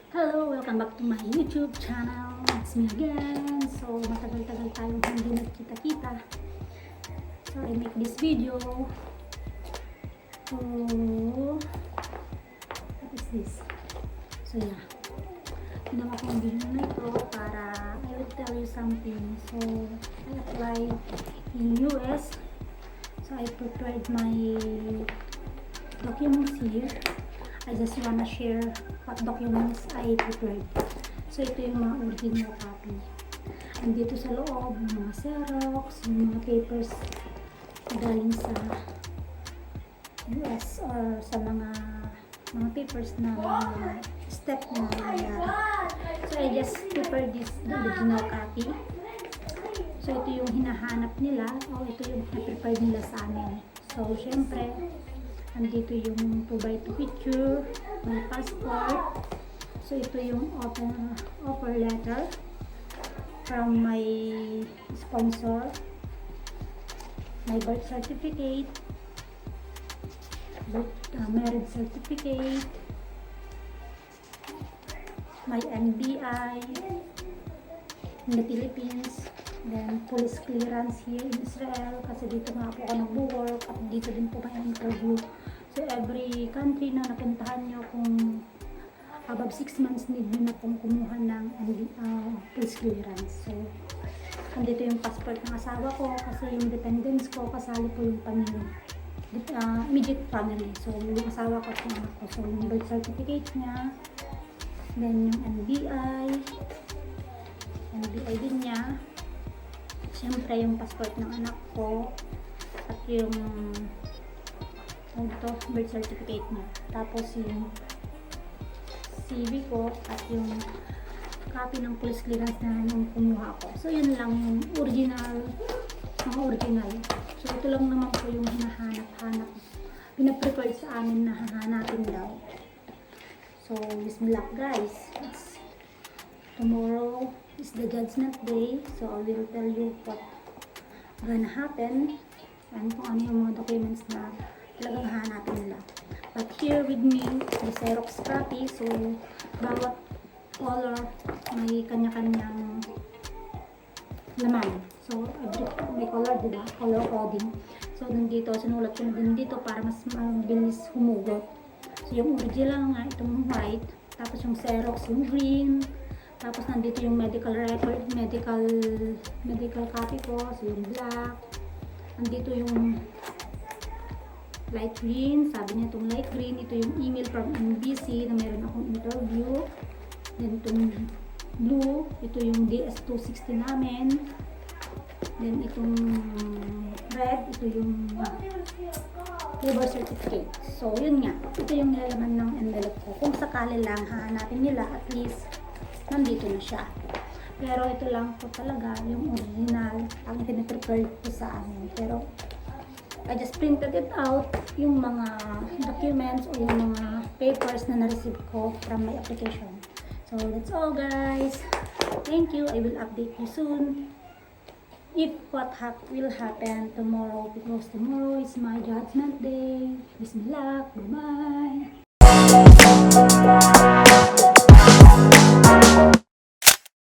Hello! Welcome back to my YouTube channel. It's me again. So, matagal-tagal tayong hindi nagkita-kita. So, I make this video. So, what is this? So, yeah. Ginawa ko yung video na ito para I will tell you something. So, I applied in US. So, I prepared my documents here. I just wanna share what documents I prepared. So, ito yung mga original copy. Andito sa loob, yung mga Xerox, yung mga papers galing sa US or sa mga papers na step na nangyari. So, I just prepared this, the original copy. So, ito yung hinahanap nila o ito yung na-prepare nila sa amin. So, syempre, andito yung 2x2 picture, may passport. So, ito yung offer letter from my sponsor, my birth certificate, marriage certificate, my NBI in the Philippines, then police clearance here in Israel kasi dito nga po ako nag-work at dito din po may interview. So every country na napuntahan nyo, kung above 6 months need nyo na pong kumuha ng police clearance. So andito yung passport ng asawa ko kasi yung dependents ko kasali po yung pamilya, immediate family. So yung asawa ko at yung anak ko. So yung birth certificate niya, then yung NBI din niya, siyempre yung passport ng anak ko at yung birth certificate niya, tapos yung CV ko at yung copy ng police clearance na nung kumuha ko. So yun lang yung original. So ito lang naman po yung hinahanap, pinaprepared sa amin na hahanapin daw. So wish me luck guys. Tomorrow is the Judgment Day, so I will tell you what gonna happen and kung ano yung mga documents na talagang hahanapin nila. But here with me, the Xerox copy, so bawat color may kanya-kanyang laman. So may color, diba? Color coding. So nandito, sinulat ko na din dito para mas mabilis humugot. So yung original nga, itong white, tapos yung Xerox, yung green, tapos nandito yung medical record, medical copy ko, so yung black. Nandito yung light green, sabi niya itong light green, ito yung email from NBC na meron akong interview. Then itong blue, ito yung DS-260 namin. Then itong red, ito yung birth certificate. So yun nga, ito yung nilalaman ng envelope ko. Kung sakali lang hahanapin nila, at least nandito na siya. Pero ito lang po talaga yung original ang pinaprepare ko sa amin. Pero I just printed it out, yung mga documents o yung mga papers na na-receive ko from my application. So that's all guys. Thank you. I will update you soon if what will happen tomorrow, because tomorrow is my Judgment Day. Wish me luck. Bye bye.